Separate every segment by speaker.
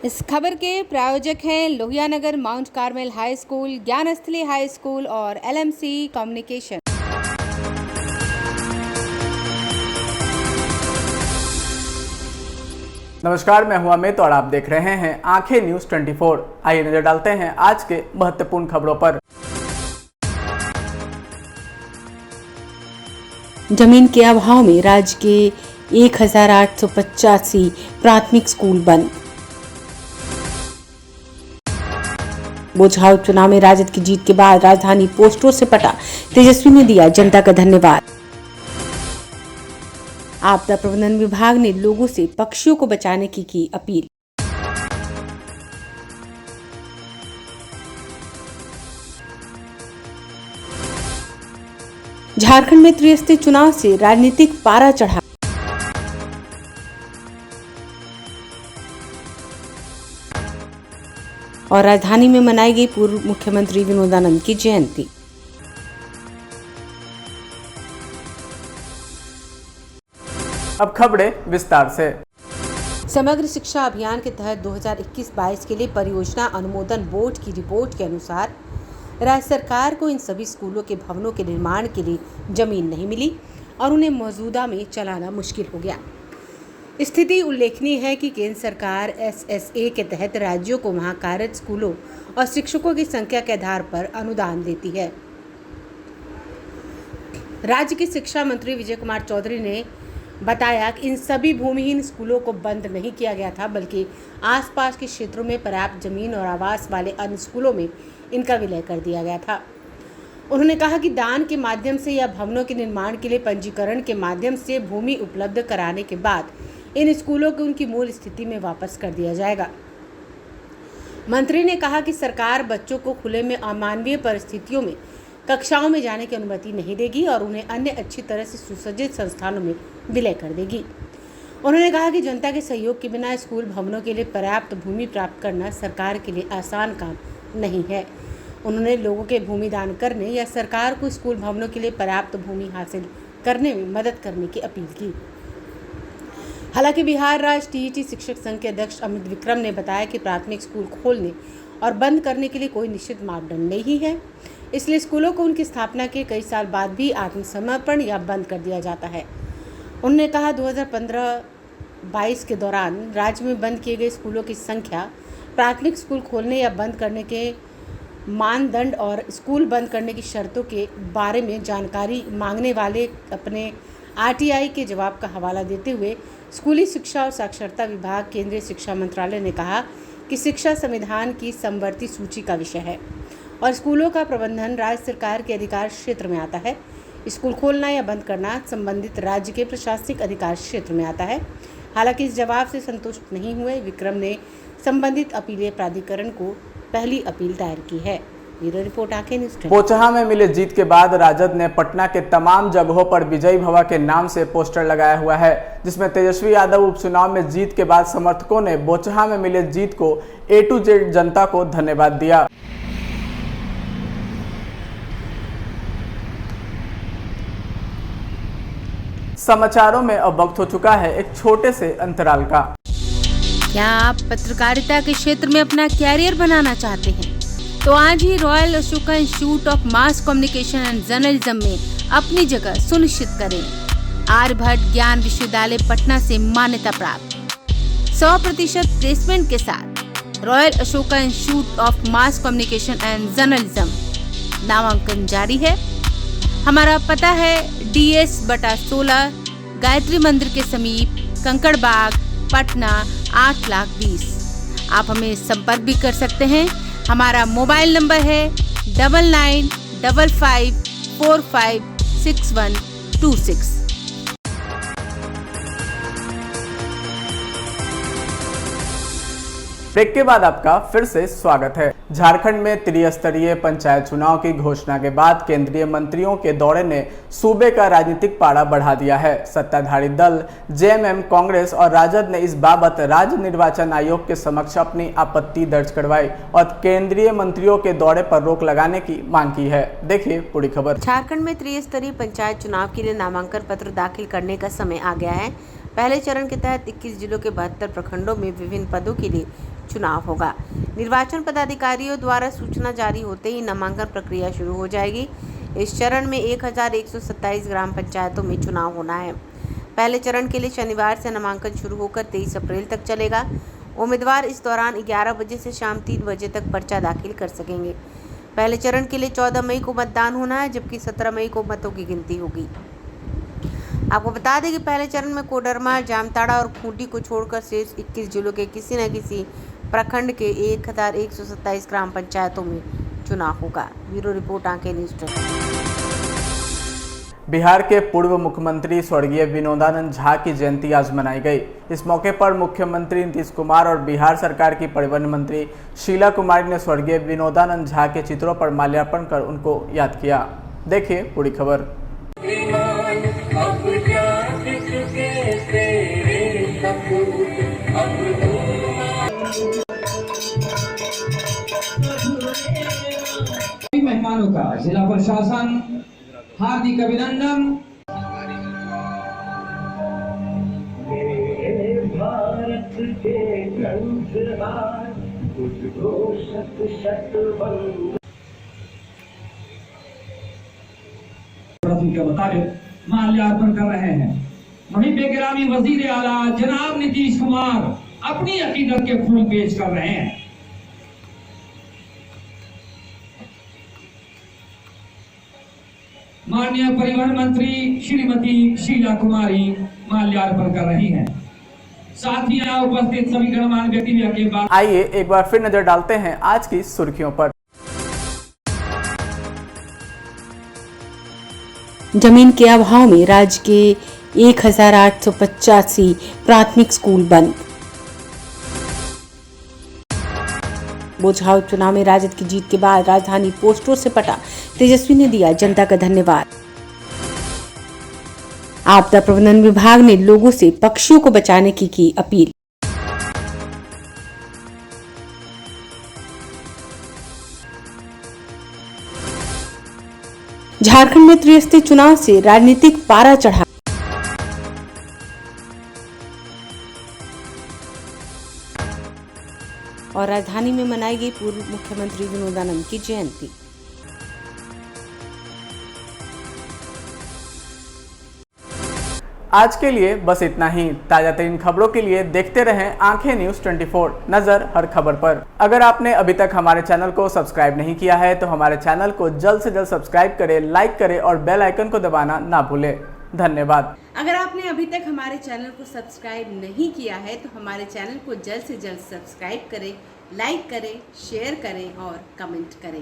Speaker 1: इस खबर के प्रायोजक हैं Lohia Nagar Mount Carmel High School, Gyanasthali High School और LMC कम्युनिकेशन।
Speaker 2: नमस्कार, मैं हूं अमित और आप देख रहे हैं आंखें न्यूज 24। आइए नजर डालते हैं आज के महत्वपूर्ण खबरों पर।
Speaker 1: जमीन के अभाव में राज्य के 1885 प्राथमिक स्कूल बंद। बोचहां उपचुनाव में राजद की जीत के बाद राजधानी पोस्टरों से पटा, तेजस्वी ने दिया जनता का धन्यवाद। आपदा प्रबंधन विभाग ने लोगों से पक्षियों को बचाने की अपील। झारखंड में त्रिस्तरीय चुनाव से राजनीतिक पारा चढ़ा। और राजधानी में मनाई गई पूर्व मुख्यमंत्री विनोदानंद की जयंती।
Speaker 2: अब खबरें विस्तार से।
Speaker 1: समग्र शिक्षा अभियान के तहत 2021-22 के लिए परियोजना अनुमोदन बोर्ड की रिपोर्ट के अनुसार राज्य सरकार को इन सभी स्कूलों के भवनों के निर्माण के लिए जमीन नहीं मिली और उन्हें मौजूदा में चलाना मुश्किल हो गया। स्थिति उल्लेखनीय है कि केंद्र सरकार SSA के तहत राज्यों को वहां कार्यरत स्कूलों और शिक्षकों की संख्या के आधार पर अनुदान देती है। राज्य के शिक्षा मंत्री विजय कुमार चौधरी ने बताया कि इन सभी भूमिहीन स्कूलों को बंद नहीं किया गया था, बल्कि आसपास के क्षेत्रों में पर्याप्त जमीन और आवास वाले अन्य स्कूलों में इनका विलय कर दिया गया था। उन्होंने कहा कि दान के माध्यम से या भवनों के निर्माण के लिए पंजीकरण के माध्यम से भूमि उपलब्ध कराने के बाद इन स्कूलों को उनकी मूल स्थिति में वापस कर दिया जाएगा। मंत्री ने कहा कि सरकार बच्चों को खुले में अमानवीय परिस्थितियों में कक्षाओं में जाने की अनुमति नहीं देगी और उन्हें अन्य अच्छी तरह से सुसज्जित संस्थानों में विलय कर देगी। उन्होंने कहा कि जनता के सहयोग के बिना स्कूल भवनों के लिए पर्याप्त भूमि प्राप्त करना सरकार के लिए आसान काम नहीं है। उन्होंने लोगों के भूमि दान करने या सरकार को स्कूल भवनों के लिए पर्याप्त भूमि हासिल करने में मदद करने की अपील की। हालांकि बिहार राज्य TET शिक्षक संघ के अध्यक्ष अमित विक्रम ने बताया कि प्राथमिक स्कूल खोलने और बंद करने के लिए कोई निश्चित मापदंड नहीं है, इसलिए स्कूलों को उनकी स्थापना के कई साल बाद भी आत्मसमर्पण या बंद कर दिया जाता है। उन्होंने कहा 2015-22 के दौरान राज्य में बंद किए गए स्कूलों की संख्या, प्राथमिक स्कूल खोलने या बंद करने के मानदंड और स्कूल बंद करने की शर्तों के बारे में जानकारी मांगने वाले अपने RTI के जवाब का हवाला देते हुए स्कूली शिक्षा और साक्षरता विभाग, केंद्रीय शिक्षा मंत्रालय ने कहा कि शिक्षा संविधान की समवर्ती सूची का विषय है और स्कूलों का प्रबंधन राज्य सरकार के अधिकार क्षेत्र में आता है। स्कूल खोलना या बंद करना संबंधित राज्य के प्रशासनिक अधिकार क्षेत्र में आता है। हालांकि इस जवाब से संतुष्ट नहीं हुए विक्रम ने संबंधित अपीलीय प्राधिकरण को पहली अपील दायर की है। ब्यूरो रिपोर्ट आंखें न्यूज।
Speaker 2: बोचहां में मिले जीत के बाद राजद ने पटना के तमाम जगहों पर विजयी भवा के नाम से पोस्टर लगाया हुआ है, जिसमें तेजस्वी यादव उपचुनाव में जीत के बाद समर्थकों ने बोचहां में मिले जीत को A to Z जनता को धन्यवाद दिया। समाचारों में अब वक्त हो चुका है एक छोटे से अंतराल का।
Speaker 1: क्या आप पत्रकारिता के क्षेत्र में अपना कैरियर बनाना चाहते हैं? तो आज ही Royal Ashoka Institute of Mass Communication and Journalism में अपनी जगह सुनिश्चित करें। आर्यभट्ट ज्ञान विश्वविद्यालय पटना से मान्यता प्राप्त 100% प्लेसमेंट के साथ royal Ashoka Institute of Mass Communication and journalism नामांकन जारी है। हमारा पता है DS/16 गायत्री मंदिर के समीप, कंकड़ बाग, पटना 8,20,000। आप हमें संपर्क भी कर सकते हैं। हमारा मोबाइल नंबर है 9955456126।
Speaker 2: ब्रेक के बाद आपका फिर से स्वागत है। झारखंड में त्रिस्तरीय पंचायत चुनाव की घोषणा के बाद केंद्रीय मंत्रियों के दौरे ने सूबे का राजनीतिक पारा बढ़ा दिया है। सत्ताधारी दल JMM, कांग्रेस और राजद ने इस बाबत राज्य निर्वाचन आयोग के समक्ष अपनी आपत्ति दर्ज करवाई और केंद्रीय मंत्रियों के दौरे पर रोक लगाने की मांग की है। देखिए पूरी खबर।
Speaker 1: झारखंड में त्रिस्तरीय पंचायत चुनाव के लिए नामांकन पत्र दाखिल करने का समय आ गया है। पहले चरण के तहत 21 जिलों के 72 प्रखंडों में विभिन्न पदों के लिए चुनाव होगा। निर्वाचन पदाधिकारियों द्वारा सूचना जारी होते ही नामांकन प्रक्रिया शुरू हो जाएगी। इस चरण में 1127 ग्राम पंचायतों में चुनाव होना है। पहले चरण के लिए शनिवार से नामांकन शुरू होकर 23 अप्रैल तक चलेगा। उम्मीदवार इस दौरान 11 बजे से शाम 3 बजे तक पर्चा दाखिल कर सकेंगे। पहले चरण के लिए 14 मई को मतदान होना है, जबकि 17 मई को मतों की गिनती होगी। आपको बता दें कि पहले चरण में कोडरमा, जामताड़ा और खूंटी को छोड़कर शेष 21 जिलों के किसी न किसी प्रखंड के 1127 ग्राम पंचायतों में चुनाव होगा। ब्यूरो रिपोर्ट, आंखें न्यूज़।
Speaker 2: बिहार के पूर्व मुख्यमंत्री स्वर्गीय विनोदानंद झा की जयंती आज मनाई गई। इस मौके पर मुख्यमंत्री नीतीश कुमार और बिहार सरकार की परिवहन मंत्री शीला कुमारी ने स्वर्गीय विनोदानंद झा के चित्रों पर माल्यार्पण कर उनको याद किया। देखिए पूरी खबर।
Speaker 3: मेहमानों का जिला प्रशासन हार्दिक अभिनंदन। भारत के के मुताबिक माल्यार्पण कर रहे हैं। वहीं पे गिरामी वजीर आला जनाब नीतीश कुमार अपनी अकीदत के फूल पेश कर रहे हैं। माननीय परिवहन मंत्री श्रीमती शीला कुमारी माल्यार्पण कर रही हैं। साथ ही यहाँ उपस्थित सभी गणमान्य व्यक्ति के बाद
Speaker 2: आइए एक बार फिर नजर डालते हैं आज की सुर्खियों पर।
Speaker 1: जमीन के अभाव में राज्य के 1885 प्राथमिक स्कूल बंद। बुझाऊ चुनाव में राजद की जीत के बाद राजधानी पोस्टरों से पटा, तेजस्वी ने दिया जनता का धन्यवाद। आपदा प्रबंधन विभाग ने लोगों से पक्षियों को बचाने की अपील। झारखंड में त्रिस्तरीय चुनाव से राजनीतिक पारा चढ़ा। और राजधानी में मनाई गई पूर्व मुख्यमंत्री विनोदानंद की जयंती।
Speaker 2: आज के लिए बस इतना ही। ताजा तरीन खबरों के लिए देखते रहें आंखें न्यूज़ 24, नजर हर खबर पर। अगर आपने अभी तक हमारे चैनल को सब्सक्राइब नहीं किया है तो हमारे चैनल को जल्द से जल्द सब्सक्राइब करें, लाइक करें और बेल आइकन को दबाना ना भूलें। धन्यवाद।
Speaker 1: अगर आपने अभी तक हमारे चैनल को सब्सक्राइब नहीं किया है तो हमारे चैनल को जल्द से जल्द सब्सक्राइब करें, लाइक करें, शेयर करें और कमेंट करें।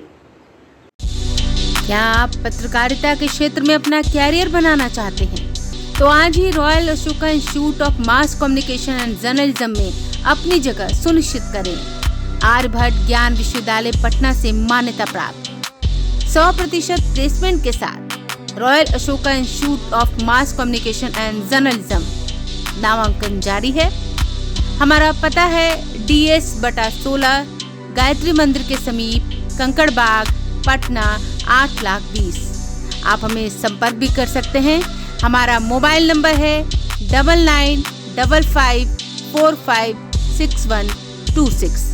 Speaker 1: क्या आप पत्रकारिता के क्षेत्र में अपना कैरियर बनाना चाहते हैं? तो आज ही Royal Ashoka Institute of Mass Communication and Journalism में अपनी जगह सुनिश्चित करें। आर्यभट्ट ज्ञान विश्वविद्यालय पटना से मान्यता प्राप्त 100% प्लेसमेंट के साथ royal Ashoka Institute of Mass Communication and journalism नामांकन जारी है। हमारा पता है DS/16 गायत्री मंदिर के समीप, कंकड़ बाग, पटना 8,20,000। आप हमें संपर्क भी कर सकते हैं। हमारा मोबाइल नंबर है 9955456126।